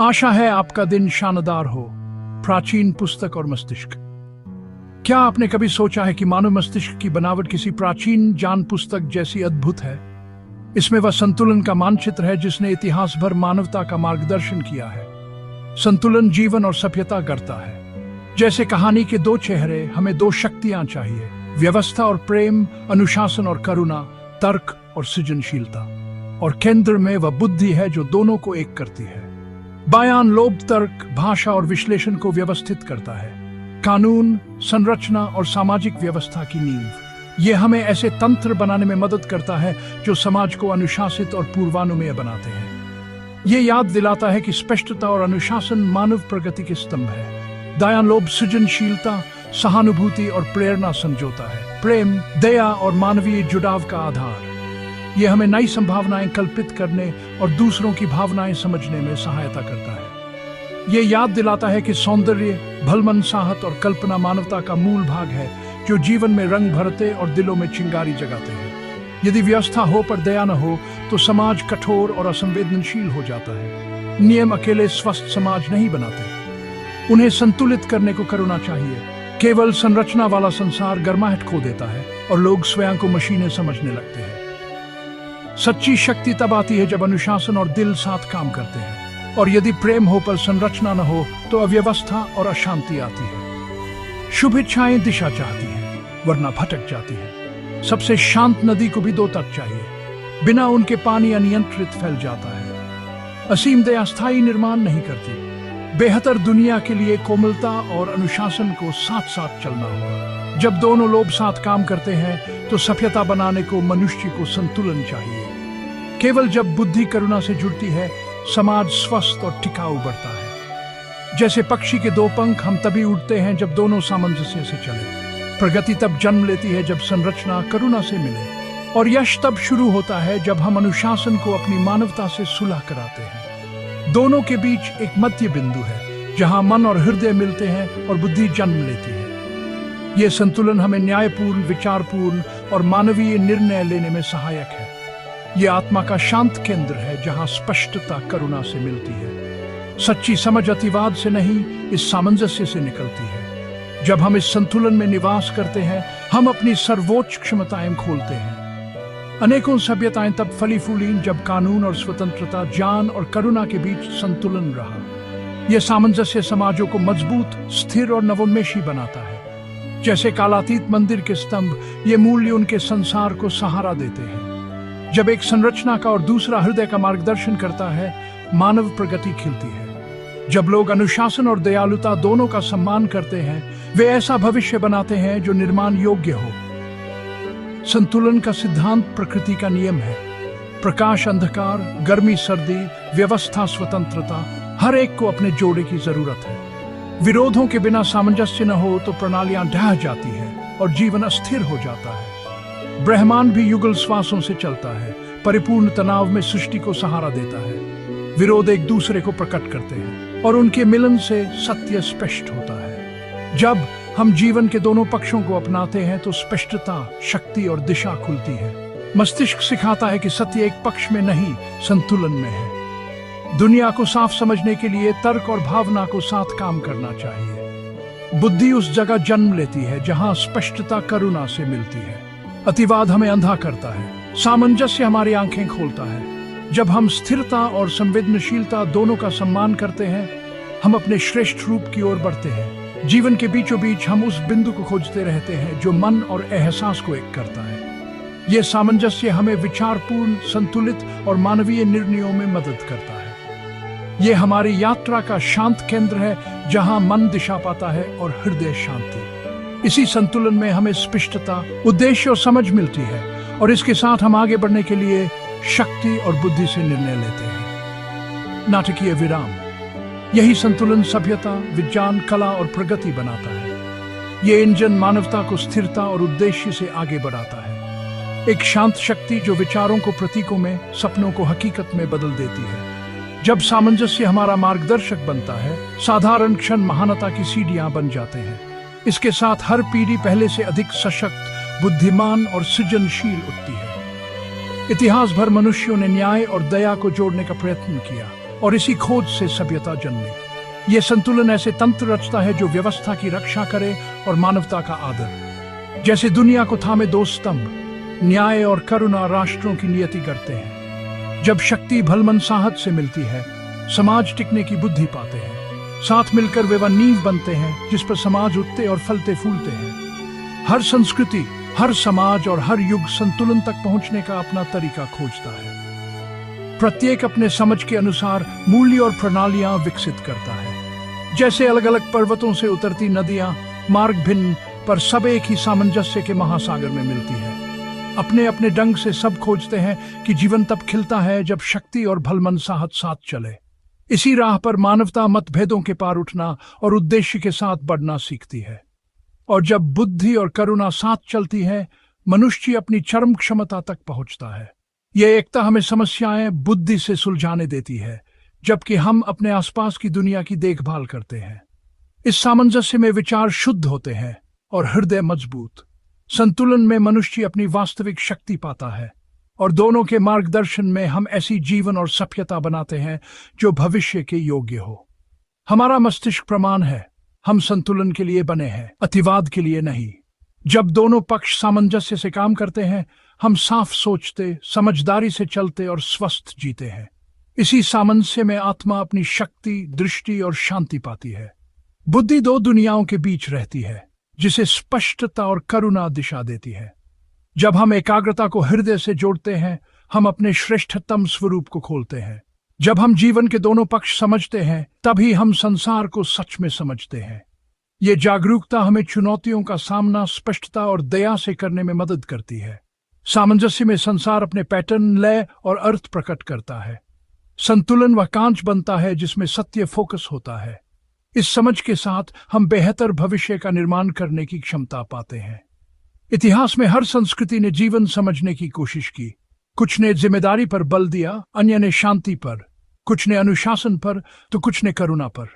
आशा है आपका दिन शानदार हो। प्राचीन पुस्तक और मस्तिष्क। क्या आपने कभी सोचा है कि मानव मस्तिष्क की बनावट किसी प्राचीन जान पुस्तक जैसी अद्भुत है? इसमें वह संतुलन का मानचित्र है जिसने इतिहास भर मानवता का मार्गदर्शन किया है। संतुलन जीवन और सभ्यता करता है। जैसे कहानी के दो चेहरे, हमें दो शक्तियां चाहिए, व्यवस्था और प्रेम, अनुशासन और करुणा, तर्क और सृजनशीलता। और केंद्र में वह बुद्धि है जो दोनों को एक करती है। बयान, लोभ, तर्क, भाषा और विश्लेषण को व्यवस्थित करता है। कानून, संरचना और सामाजिक व्यवस्था की नींव। ये हमें ऐसे तंत्र बनाने में मदद करता है जो समाज को अनुशासित और पूर्वानुमेय बनाते हैं। ये याद दिलाता है कि स्पष्टता और अनुशासन मानव प्रगति के स्तंभ है। दया, लोभ, सृजनशीलता, सहानुभूति और प्रेरणा संजोता है। प्रेम, दया और मानवीय जुड़ाव का आधार। ये हमें नई संभावनाएं कल्पित करने और दूसरों की भावनाएं समझने में सहायता करता है। ये याद दिलाता है कि सौंदर्य, भलमनसाहत और कल्पना मानवता का मूल भाग है जो जीवन में रंग भरते और दिलों में चिंगारी जगाते हैं। यदि व्यवस्था हो पर दया न हो तो समाज कठोर और असंवेदनशील हो जाता है। नियम अकेले स्वस्थ समाज नहीं बनाते, उन्हें संतुलित करने को करुणा चाहिए। केवल संरचना वाला संसार गर्माहट खो देता है और लोग स्वयं को मशीनें समझने लगते हैं। सच्ची शक्ति तब आती है जब अनुशासन और दिल साथ काम करते हैं। और यदि प्रेम हो पर संरचना न हो तो अव्यवस्था और अशांति आती है। शुभ इच्छाएं दिशा चाहती हैं वरना भटक जाती है। सबसे शांत नदी को भी दो तट चाहिए, बिना उनके पानी अनियंत्रित फैल जाता है। असीम दया स्थायी निर्माण नहीं करती। बेहतर दुनिया के लिए कोमलता और अनुशासन को साथ साथ चलना होगा। जब दोनों लोग साथ काम करते हैं तो सभ्यता बनाने को मनुष्य को संतुलन चाहिए। केवल जब बुद्धि करुणा से जुड़ती है समाज स्वस्थ और टिकाऊ बढ़ता है। जैसे पक्षी के दो पंख, हम तभी उड़ते हैं जब दोनों सामंजस्य से चले। प्रगति तब जन्म लेती है जब संरचना करुणा से मिले। और यश तब शुरू होता है जब हम अनुशासन को अपनी मानवता से सुलह कराते हैं। दोनों के बीच एक मध्य बिंदु है जहां मन और हृदय मिलते हैं और बुद्धि जन्म लेती है। ये संतुलन हमें न्यायपूर्ण, विचारपूर्ण और मानवीय निर्णय लेने में सहायक है। ये आत्मा का शांत केंद्र है जहां स्पष्टता करुणा से मिलती है। सच्ची समझ अतिवाद से नहीं, इस सामंजस्य से निकलती है। जब हम इस संतुलन में निवास करते हैं हम अपनी सर्वोच्च क्षमताएं खोलते हैं। अनेकों सभ्यताएं तब फली फूली जब कानून और स्वतंत्रता, ज्ञान और करुणा के बीच संतुलन रहा। यह सामंजस्य समाजों को मजबूत, स्थिर और नवोन्मेषी बनाता है। जैसे कालातीत मंदिर के स्तंभ, ये मूल्य उनके संसार को सहारा देते हैं। जब एक संरचना का और दूसरा हृदय का मार्गदर्शन करता है, मानव प्रगति खिलती है। जब लोग अनुशासन और दयालुता दोनों का सम्मान करते हैं, वे ऐसा भविष्य बनाते हैं जो निर्माण योग्य हो। संतुलन का सिद्धांत प्रकृति का नियम है। प्रकाश, अंधकार, गर्मी, सर्दी, व्यवस्था, स्वतंत्रता, हर एक को अपने जोड़े की जरूरत है। विरोधों के बिना सामंजस्य न हो तो प्रणालियां ढह जाती है और जीवन अस्थिर हो जाता है। ब्रह्मांड भी युगल श्वासों से चलता है, परिपूर्ण तनाव में सृष्टि को सहारा देता है। विरोध एक दूसरे को प्रकट करते हैं और उनके मिलन से सत्य स्पष्ट होता है। जब हम जीवन के दोनों पक्षों को अपनाते हैं तो स्पष्टता, शक्ति और दिशा खुलती है। मस्तिष्क सिखाता है कि सत्य एक पक्ष में नहीं, संतुलन में है। दुनिया को साफ समझने के लिए तर्क और भावना को साथ काम करना चाहिए। बुद्धि उस जगह जन्म लेती है जहां स्पष्टता करुणा से मिलती है। अतिवाद हमें अंधा करता है, सामंजस्य हमारी आंखें खोलता है। जब हम स्थिरता और संवेदनशीलता दोनों का सम्मान करते हैं, हम अपने श्रेष्ठ रूप की ओर बढ़ते हैं। जीवन के बीचों बीच हम उस बिंदु को खोजते रहते हैं जो मन और एहसास को एक करता है। यह सामंजस्य हमें विचारपूर्ण, संतुलित और मानवीय निर्णयों में मदद करता है। यह हमारी यात्रा का शांत केंद्र है जहां मन दिशा पाता है और हृदय शांति। इसी संतुलन में हमें स्पष्टता, उद्देश्य और समझ मिलती है और इसके साथ हम आगे बढ़ने के लिए शक्ति और बुद्धि से निर्णय लेते हैं। नाटकीय विराम। यही संतुलन सभ्यता, विज्ञान, कला और प्रगति बनाता है। ये इंजन मानवता को स्थिरता और उद्देश्य से आगे बढ़ाता है। एक शांत शक्ति जो विचारों को प्रतीकों में, सपनों को हकीकत में बदल देती है। जब सामंजस्य हमारा मार्गदर्शक बनता है, साधारण क्षण महानता की सीढ़ियां बन जाते हैं। इसके साथ हर पीढ़ी पहले से अधिक सशक्त, बुद्धिमान और सृजनशील उठती है। इतिहास भर मनुष्यों ने न्याय और दया को जोड़ने का प्रयत्न किया, और इसी खोज से सभ्यता जन्मी। ये संतुलन ऐसे तंत्र रचता है जो व्यवस्था की रक्षा करे और मानवता का आदर। जैसे दुनिया को थामे दो स्तंभ, न्याय और करुणा राष्ट्रों की नियति करते हैं। जब शक्ति भलमनसाहत से मिलती है, समाज टिकने की बुद्धि पाते हैं। साथ मिलकर वे वह नींव बनते हैं जिस पर समाज उठते और फलते फूलते हैं। हर संस्कृति, हर समाज और हर युग संतुलन तक पहुंचने का अपना तरीका खोजता है। प्रत्येक अपने समझ के अनुसार मूल्य और प्रणालियां विकसित करता है। जैसे अलग अलग पर्वतों से उतरती नदियां मार्ग भिन्न पर सब एक ही सामंजस्य के महासागर में मिलती है। अपने अपने ढंग से सब खोजते हैं कि जीवन तब खिलता है जब शक्ति और भलमनसाहत साथ चले। इसी राह पर मानवता मतभेदों के पार उठना और उद्देश्य के साथ बढ़ना सीखती है। और जब बुद्धि और करुणा साथ चलती है, मनुष्य अपनी चरम क्षमता तक पहुंचता है। यह एकता हमें समस्याएं बुद्धि से सुलझाने देती है, जबकि हम अपने आसपास की दुनिया की देखभाल करते हैं। इस सामंजस्य में विचार शुद्ध होते हैं और हृदय मजबूत। संतुलन में मनुष्य अपनी वास्तविक शक्ति पाता है और दोनों के मार्गदर्शन में हम ऐसी जीवन और सभ्यता बनाते हैं जो भविष्य के योग्य हो। हमारा मस्तिष्क प्रमाण है, हम संतुलन के लिए बने हैं, अतिवाद के लिए नहीं। जब दोनों पक्ष सामंजस्य से काम करते हैं, हम साफ सोचते, समझदारी से चलते और स्वस्थ जीते हैं। इसी सामंजस्य में आत्मा अपनी शक्ति, दृष्टि और शांति पाती है। बुद्धि दो दुनियाओं के बीच रहती है, जिसे स्पष्टता और करुणा दिशा देती है। जब हम एकाग्रता को हृदय से जोड़ते हैं, हम अपने श्रेष्ठतम स्वरूप को खोलते हैं। जब हम जीवन के दोनों पक्ष समझते हैं, तभी हम संसार को सच में समझते हैं। ये जागरूकता हमें चुनौतियों का सामना स्पष्टता और दया से करने में मदद करती है। सामंजस्य में संसार अपने पैटर्न, लय और अर्थ प्रकट करता है। संतुलन वह कांच बनता है जिसमें सत्य फोकस होता है। इस समझ के साथ हम बेहतर भविष्य का निर्माण करने की क्षमता पाते हैं। इतिहास में हर संस्कृति ने जीवन समझने की कोशिश की। कुछ ने जिम्मेदारी पर बल दिया, अन्य ने शांति पर, कुछ ने अनुशासन पर तो कुछ ने करुणा पर।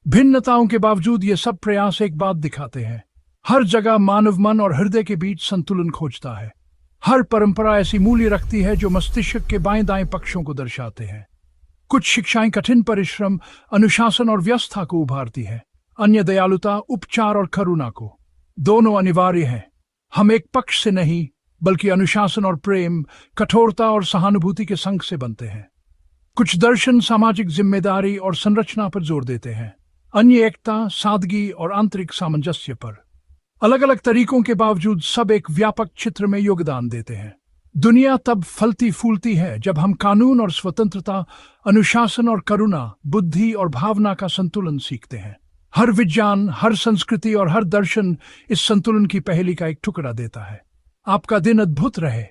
भिन्नताओं के बावजूद ये सब प्रयास एक बात दिखाते हैं, हर जगह मानव मन और हृदय के बीच संतुलन खोजता है। हर परंपरा ऐसी मूल्य रखती है जो मस्तिष्क के बाएं दाएं पक्षों को दर्शाते हैं। कुछ शिक्षाएं कठिन परिश्रम, अनुशासन और व्यवस्था को उभारती है, अन्य दयालुता, उपचार और करुणा को। दोनों अनिवार्य हैं। हम एक पक्ष से नहीं, बल्कि अनुशासन और प्रेम, कठोरता और सहानुभूति के संग से बनते हैं। कुछ दर्शन सामाजिक जिम्मेदारी और संरचना पर जोर देते हैं, अन्य एकता, सादगी और आंतरिक सामंजस्य पर। अलग अलग तरीकों के बावजूद सब एक व्यापक चित्र में योगदान देते हैं। दुनिया तब फलती फूलती है जब हम कानून और स्वतंत्रता, अनुशासन और करुणा, बुद्धि और भावना का संतुलन सीखते हैं। हर विज्ञान, हर संस्कृति और हर दर्शन इस संतुलन की पहेली का एक टुकड़ा देता है। आपका दिन अद्भुत रहे।